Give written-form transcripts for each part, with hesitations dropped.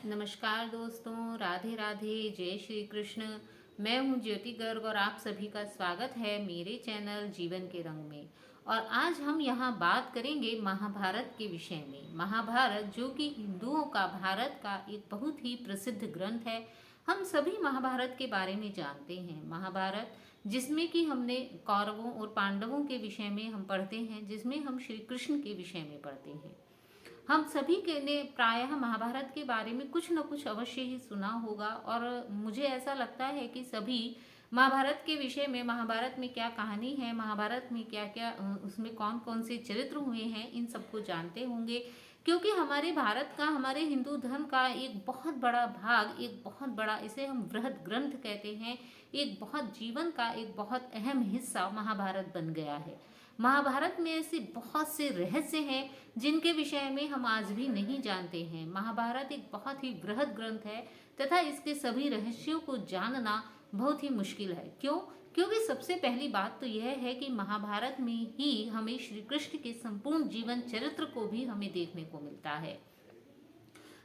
नमस्कार दोस्तों, राधे राधे, जय श्री कृष्ण। मैं हूं ज्योति गर्ग और आप सभी का स्वागत है मेरे चैनल जीवन के रंग में। और आज हम यहाँ बात करेंगे महाभारत के विषय में। महाभारत जो कि हिंदुओं का भारत का एक बहुत ही प्रसिद्ध ग्रंथ है। हम सभी महाभारत के बारे में जानते हैं। महाभारत जिसमें कि हमने कौरवों और पांडवों के विषय में हम पढ़ते हैं, जिसमें हम श्री कृष्ण के विषय में पढ़ते हैं। हम सभी के ने प्रायः महाभारत के बारे में कुछ न कुछ अवश्य ही सुना होगा। और मुझे ऐसा लगता है कि सभी महाभारत के विषय में, महाभारत में क्या कहानी है, महाभारत में क्या क्या उसमें कौन कौन से चरित्र हुए हैं, इन सबको जानते होंगे। क्योंकि हमारे भारत का, हमारे हिंदू धर्म का एक बहुत बड़ा भाग, एक बहुत बड़ा, इसे हम बृहद ग्रंथ कहते हैं, एक बहुत जीवन का एक बहुत अहम हिस्सा महाभारत बन गया है। महाभारत में ऐसे बहुत से रहस्य हैं जिनके विषय में हम आज भी नहीं जानते हैं। महाभारत एक बहुत ही बृहद ग्रंथ है तथा इसके सभी रहस्यों को जानना बहुत ही मुश्किल है। क्यों? क्योंकि सबसे पहली बात तो यह है कि महाभारत में ही हमें श्री कृष्ण के संपूर्ण जीवन चरित्र को भी हमें देखने को मिलता है।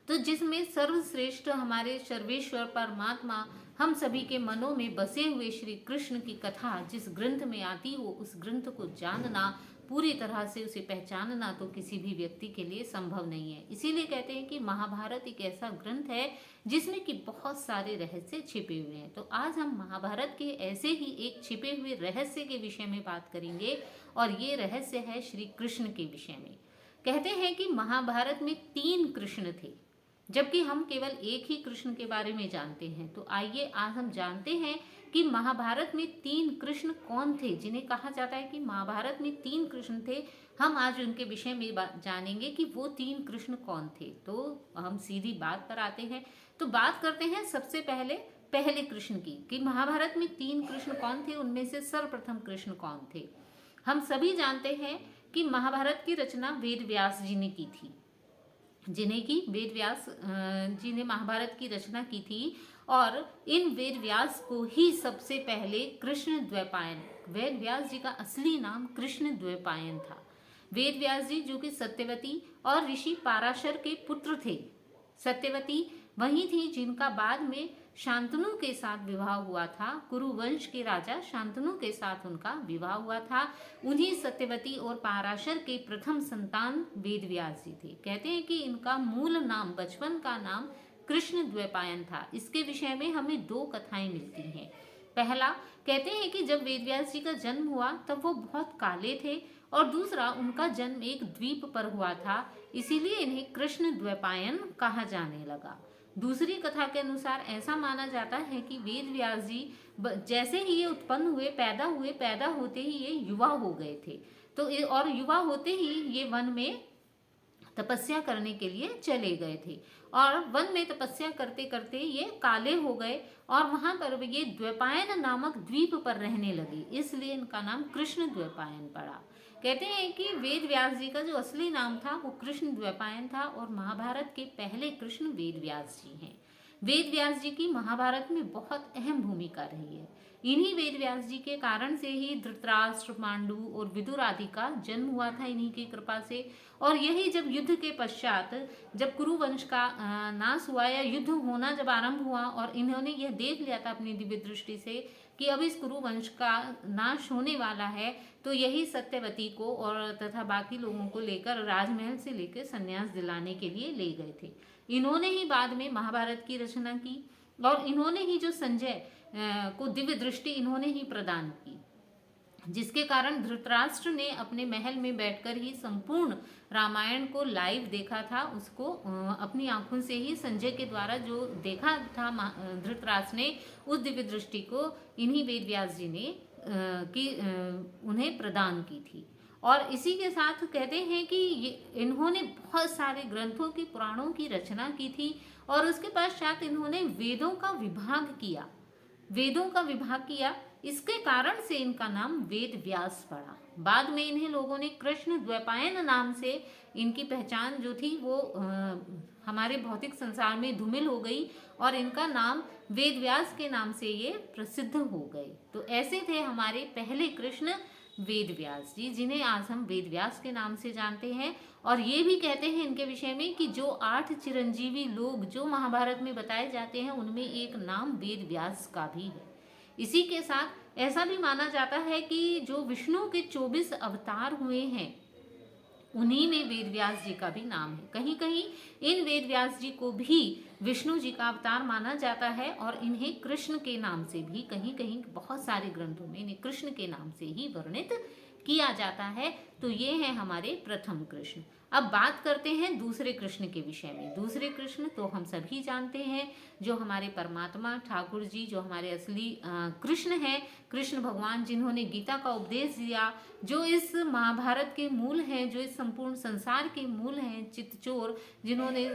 तो जिसमें सर्वश्रेष्ठ हमारे सर्वेश्वर परमात्मा, हम सभी के मनों में बसे हुए श्री कृष्ण की कथा जिस ग्रंथ में आती हो, उस ग्रंथ को जानना, पूरी तरह से उसे पहचानना तो किसी भी व्यक्ति के लिए संभव नहीं है। इसीलिए कहते हैं कि महाभारत एक ऐसा ग्रंथ है जिसमें कि बहुत सारे रहस्य छिपे हुए हैं। तो आज हम महाभारत के ऐसे ही एक छिपे हुए रहस्य के विषय में बात करेंगे, और ये रहस्य है श्री कृष्ण के विषय में। कहते हैं कि महाभारत में 3 कृष्ण थे, जबकि हम केवल एक ही कृष्ण के बारे में जानते हैं। तो आइए आज हम जानते हैं कि महाभारत में 3 कृष्ण कौन थे, जिन्हें कहा जाता है कि महाभारत में 3 कृष्ण थे। हम आज उनके विषय में जानेंगे कि वो 3 कृष्ण कौन थे। तो हम सीधी बात पर आते हैं। तो बात करते हैं सबसे पहले कृष्ण की, कि महाभारत में 3 कृष्ण कौन थे, उनमें से सर्वप्रथम कृष्ण कौन थे। हम सभी जानते हैं कि महाभारत की रचना वेद व्यास जी ने की थी, जिन्हें की वेद व्यास जी ने महाभारत की रचना की थी। और इन वेद व्यास को ही सबसे पहले कृष्ण द्वैपायन, वेद व्यास जी का असली नाम कृष्ण द्वैपायन था। वेद व्यास जी जो कि सत्यवती और ऋषि पाराशर के पुत्र थे। सत्यवती वही थी जिनका बाद में शांतनु के साथ विवाह हुआ था। कुरुवंश के राजा शांतनु के साथ उनका विवाह हुआ था। उन्हीं सत्यवती और पाराशर के प्रथम संतान वेद व्यास जी थे। कहते हैं कि इनका मूल नाम, बचपन का नाम कृष्ण द्वैपायन था। इसके विषय में हमें 2 कथाएं मिलती हैं। पहला, कहते हैं कि जब वेद व्यास जी का जन्म हुआ तब वो बहुत काले थे, और दूसरा, उनका जन्म एक द्वीप पर हुआ था, इसीलिए इन्हें कृष्ण द्वैपायन कहा जाने लगा। दूसरी कथा के अनुसार ऐसा माना जाता है कि वेद व्यास जी जैसे ही ये उत्पन्न हुए, पैदा होते ही ये युवा हो गए थे। तो और युवा होते ही ये वन में तपस्या करने के लिए चले गए थे, और वन में तपस्या करते करते ये काले हो गए, और वहां पर ये द्वैपायन नामक द्वीप पर रहने लगे, इसलिए इनका नाम कृष्ण द्वैपायन पड़ा। कहते हैं कि वेद व्यास जी का जो असली नाम था वो कृष्ण द्वैपायन था, और महाभारत के पहले कृष्ण वेद व्यास जी हैं। वेद व्यास जी की महाभारत में बहुत अहम भूमिका रही है। इन्हीं वेद व्यास जी के कारण से ही धृतराष्ट्र, पांडु और विदुर आदि का जन्म हुआ था, इन्हीं की कृपा से। और यही जब युद्ध के पश्चात, जब कुरुवंश का नाश हुआ या युद्ध होना जब आरंभ हुआ, और इन्होंने यह देख लिया था अपनी दिव्य दृष्टि से कि अब इस कुरुवंश का नाश होने वाला है, तो यही सत्यवती को और तथा बाकी लोगों को लेकर राजमहल से लेकर संन्यास दिलाने के लिए ले गए थे। इन्होंने ही बाद में महाभारत की रचना की, और इन्होंने ही जो संजय को दिव्य दृष्टि इन्होंने ही प्रदान की, जिसके कारण धृतराष्ट्र ने अपने महल में बैठकर ही संपूर्ण रामायण को लाइव देखा था। उसको अपनी आंखों से ही संजय के द्वारा जो देखा था धृतराष्ट्र ने, उस दिव्य दृष्टि को इन्हीं वेद व्यास जी ने उन्हें प्रदान की थी। और इसी के साथ कहते हैं कि इन्होंने बहुत सारे ग्रंथों की, पुराणों की रचना की थी, और उसके पश्चात इन्होंने वेदों का विभाग किया। इसके कारण से इनका नाम वेद व्यास पड़ा। बाद में इन्हें लोगों ने कृष्ण द्वैपायन नाम से, इनकी पहचान जो थी वो हमारे भौतिक संसार में धूमिल हो गई, और इनका नाम वेद व्यास के नाम से ये प्रसिद्ध हो गए। तो ऐसे थे हमारे पहले कृष्ण वेद व्यास जी, जिन्हें आज हम वेद व्यास के नाम से जानते हैं। और ये भी कहते हैं इनके विषय में कि जो 8 चिरंजीवी लोग जो महाभारत में बताए जाते हैं उनमें एक नाम वेद व्यास का भी है। इसी के साथ ऐसा भी माना जाता है कि जो विष्णु के 24 अवतार हुए हैं उन्हीं में वेद व्यास जी का भी नाम है। कहीं कहीं इन वेद व्यास जी को भी विष्णु जी का अवतार माना जाता है और इन्हें कृष्ण के नाम से भी कहीं कहीं बहुत सारे ग्रंथों में इन्हें कृष्ण के नाम से ही वर्णित किया जाता है। तो ये है हमारे प्रथम कृष्ण। अब बात करते हैं दूसरे कृष्ण के विषय में। दूसरे कृष्ण तो हम सभी जानते हैं, जो हमारे परमात्मा ठाकुर जी, जो हमारे असली कृष्ण हैं, कृष्ण भगवान, जिन्होंने गीता का उपदेश दिया, जो इस महाभारत के मूल हैं, जो इस संपूर्ण संसार के मूल हैं, चित्तचोर, जिन्होंने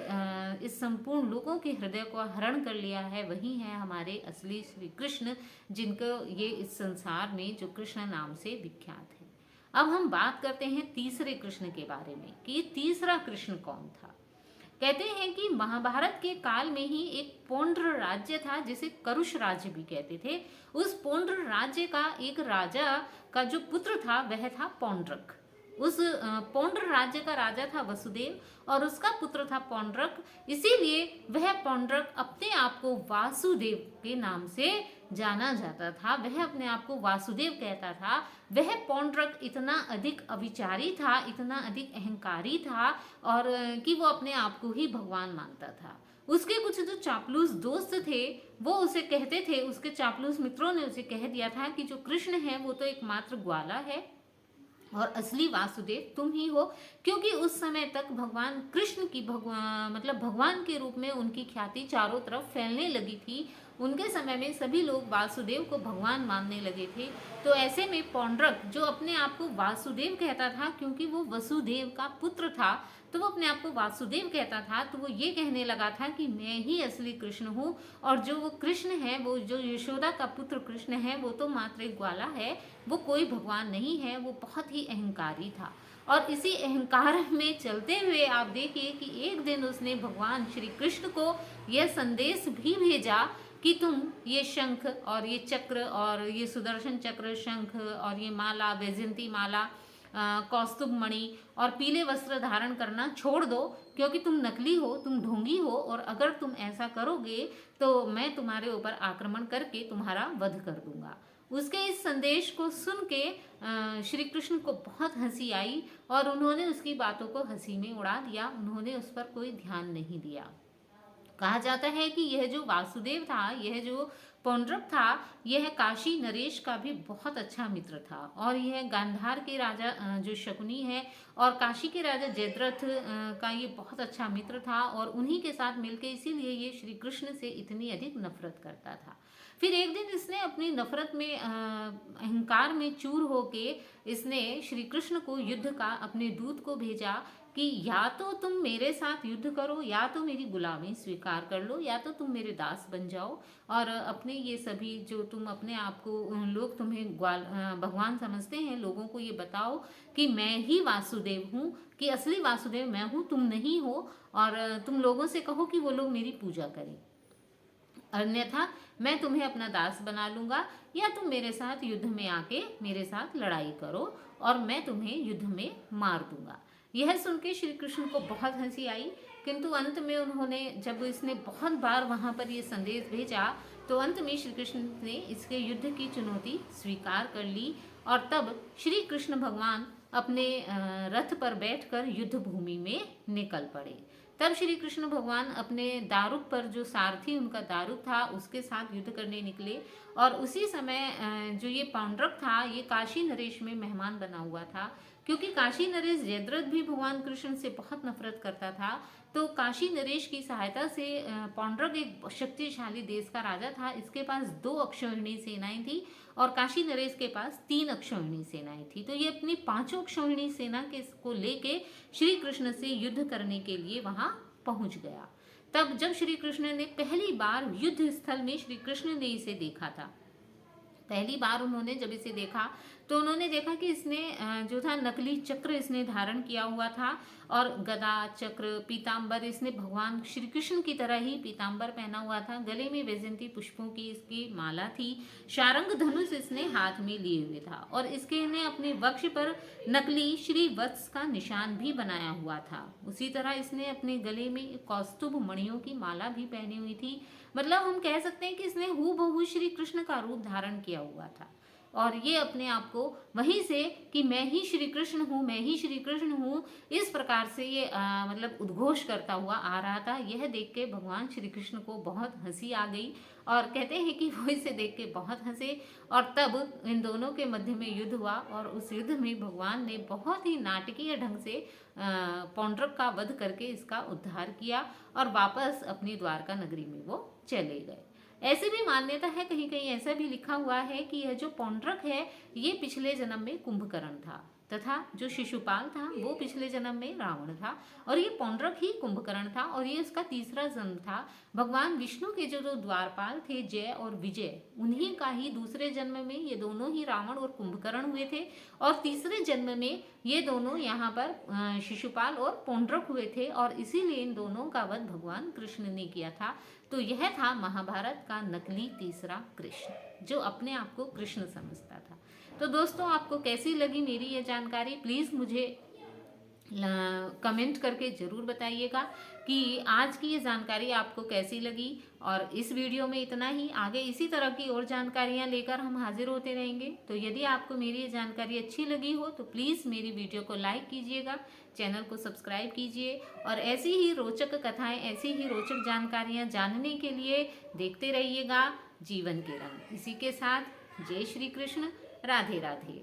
इस संपूर्ण लोगों के हृदय को हरण कर लिया है, वही हैं हमारे असली श्री कृष्ण, जिनको ये इस संसार में जो कृष्ण नाम से विख्यात है। अब हम बात करते हैं तीसरे कृष्ण के बारे में कि तीसरा कृष्ण कौन था। कहते हैं कि महाभारत के काल में ही एक पौंड्र राज्य था, जिसे करुष राज्य भी कहते थे। उस पौंड्र राज्य का एक राजा का जो पुत्र था वह था पौंड्रक। उस पौंड्र राज्य का राजा था वसुदेव और उसका पुत्र था पौंड्रक। इसीलिए वह पौंड्रक अपने आप को वासुदेव के नाम से जाना जाता था। वह अपने आप को वासुदेव कहता था। वह पौंड्रक इतना अधिक अविचारी था, इतना अधिक अहंकारी था और कि वो अपने आप को ही भगवान मानता था। उसके कुछ जो चापलूस दोस्त थे वो उसे कहते थे, उसके चापलूस मित्रों ने उसे कह दिया था कि जो कृष्ण है वो तो एकमात्र ग्वाला है और असली वासुदेव तुम ही हो। क्योंकि उस समय तक भगवान कृष्ण की मतलब भगवान के रूप में उनकी ख्याति चारों तरफ फैलने लगी थी। उनके समय में सभी लोग वासुदेव को भगवान मानने लगे थे। तो ऐसे में पौंड्रक, जो अपने आप को वासुदेव कहता था क्योंकि वो वसुदेव का पुत्र था, तो वो अपने आप को वासुदेव कहता था, तो वो ये कहने लगा था कि मैं ही असली कृष्ण हूँ और जो वो कृष्ण है, वो जो यशोदा का पुत्र कृष्ण है, वो तो मात्र एक ग्वाला है, वो कोई भगवान नहीं है। वो बहुत ही अहंकारी था और इसी अहंकार में चलते हुए आप देखिए कि एक दिन उसने भगवान श्री कृष्ण को यह संदेश भी भेजा कि तुम ये शंख और ये चक्र और ये सुदर्शन चक्र, शंख और ये माला, वैजयंती माला, कौस्तुभ मणि और पीले वस्त्र धारण करना छोड़ दो, क्योंकि तुम नकली हो, तुम ढोंगी हो और अगर तुम ऐसा करोगे तो मैं तुम्हारे ऊपर आक्रमण करके तुम्हारा वध कर दूंगा। उसके इस संदेश को सुन के श्री कृष्ण को बहुत हंसी आई और उन्होंने उसकी बातों को हंसी में उड़ा दिया। उन्होंने उस पर कोई ध्यान नहीं दिया। कहा जाता है कि यह जो वासुदेव था, यह जो पौंड्रक था, यह काशी नरेश का भी बहुत अच्छा मित्र था और यह गांधार के राजा जो शकुनी है और काशी के राजा जयद्रथ का ये बहुत अच्छा मित्र था और उन्हीं के साथ मिलके इसीलिए ये श्री कृष्ण से इतनी अधिक नफरत करता था। फिर एक दिन इसने अपनी नफरत में अहंकार में चूर होके इसने श्री कृष्ण को युद्ध का अपने दूत को भेजा कि या तो तुम मेरे साथ युद्ध करो, या तो मेरी गुलामी स्वीकार कर लो, या तो तुम मेरे दास बन जाओ और अपने ये सभी जो तुम अपने आप को लोग तुम्हें भगवान समझते हैं, लोगों को ये बताओ कि मैं ही वासुदेव हूँ, कि असली वासुदेव मैं हूँ, तुम नहीं हो। और तुम लोगों से कहो कि वो लोग मेरी पूजा करें, अन्यथा मैं तुम्हें अपना दास बना लूंगा, या तुम मेरे साथ युद्ध में आके मेरे साथ लड़ाई करो और मैं तुम्हें युद्ध में मार दूंगा। यह सुन के श्री कृष्ण को बहुत हंसी आई, किंतु अंत में उन्होंने, जब इसने बहुत बार वहां पर ये संदेश भेजा, तो अंत में श्री कृष्ण ने इसके युद्ध की चुनौती स्वीकार कर ली और तब श्री कृष्ण भगवान अपने रथ पर बैठकर युद्ध भूमि में निकल पड़े। तब श्री कृष्ण भगवान अपने दारुक पर, जो सारथी उनका दारुक था, उसके साथ युद्ध करने निकले और उसी समय जो ये पौंड्रक था, ये काशी नरेश में मेहमान बना हुआ था। क्योंकि काशी नरेश जयद्रथ भी भगवान कृष्ण से बहुत नफरत करता था, तो काशी नरेश की सहायता से पौंड्रक एक शक्तिशाली देश का राजा था। इसके पास 2 अक्षौहिणी सेनाएं थी और काशी नरेश के पास 3 अक्षौहिणी सेनाएं थी। तो ये अपनी 5 अक्षौहिणी सेना को लेके श्री कृष्ण से युद्ध करने के लिए वहां पहुंच गया। तब जब श्री कृष्ण ने पहली बार युद्ध स्थल में श्री कृष्ण ने इसे देखा था, पहली बार उन्होंने जब इसे देखा तो उन्होंने देखा कि इसने जो था नकली चक्र इसने धारण किया हुआ था, और गदा चक्र पीताम्बर, इसने भगवान श्री कृष्ण की तरह ही पीताम्बर पहना हुआ था। गले में वैजयंती पुष्पों की इसकी माला थी। शारंग धनुष इसने हाथ में लिए हुए था, और इसके ने अपने वक्ष पर नकली श्री वत्स का निशान भी बनाया हुआ था। उसी तरह इसने अपने गले में कौस्तुभ मणियों की माला भी पहनी हुई थी। मतलब हम कह सकते हैं कि इसने हूबहू श्री कृष्ण का रूप धारण किया हुआ था, और ये अपने आप को वहीं से कि मैं ही श्री कृष्ण हूँ, मैं ही श्री कृष्ण हूँ, इस प्रकार से ये मतलब उद्घोष करता हुआ आ रहा था। यह देख के भगवान श्री कृष्ण को बहुत हंसी आ गई, और कहते हैं कि वो इसे देख के बहुत हंसे, और तब इन दोनों के मध्य में युद्ध हुआ, और उस युद्ध में भगवान ने बहुत ही नाटकीय ढंग से पौंड्रक का वध करके इसका उद्धार किया, और वापस अपनी द्वारका नगरी में वो चले गए। ऐसी भी मान्यता है, कहीं कहीं ऐसा भी लिखा हुआ है कि यह जो पौंड्रक है ये पिछले जन्म में कुंभकर्ण था, तथा जो शिशुपाल था वो पिछले जन्म में रावण था, और ये पौंड्रक ही कुंभकर्ण था, और ये उसका तीसरा जन्म था। भगवान विष्णु के जो द्वारपाल थे जय और विजय, उन्हीं का ही दूसरे जन्म में ये दोनों ही रावण और कुंभकर्ण हुए थे, और तीसरे जन्म में ये दोनों यहाँ पर शिशुपाल और पौंड्रक हुए थे, और इसीलिए इन दोनों का वध भगवान कृष्ण ने किया था। तो यह था महाभारत का नकली तीसरा कृष्ण, जो अपने आप को कृष्ण समझता था। तो दोस्तों, आपको कैसी लगी मेरी ये जानकारी, प्लीज़ मुझे कमेंट करके ज़रूर बताइएगा कि आज की ये जानकारी आपको कैसी लगी। और इस वीडियो में इतना ही, आगे इसी तरह की और जानकारियाँ लेकर हम हाजिर होते रहेंगे। तो यदि आपको मेरी ये जानकारी अच्छी लगी हो तो प्लीज़ मेरी वीडियो को लाइक कीजिएगा, चैनल को सब्सक्राइब कीजिए, और ऐसी ही रोचक कथाएं, ऐसी ही रोचक जानकारियाँ जानने के लिए देखते रहिएगा जीवन के रंग। इसी के साथ जय श्री कृष्ण, राधे राधे।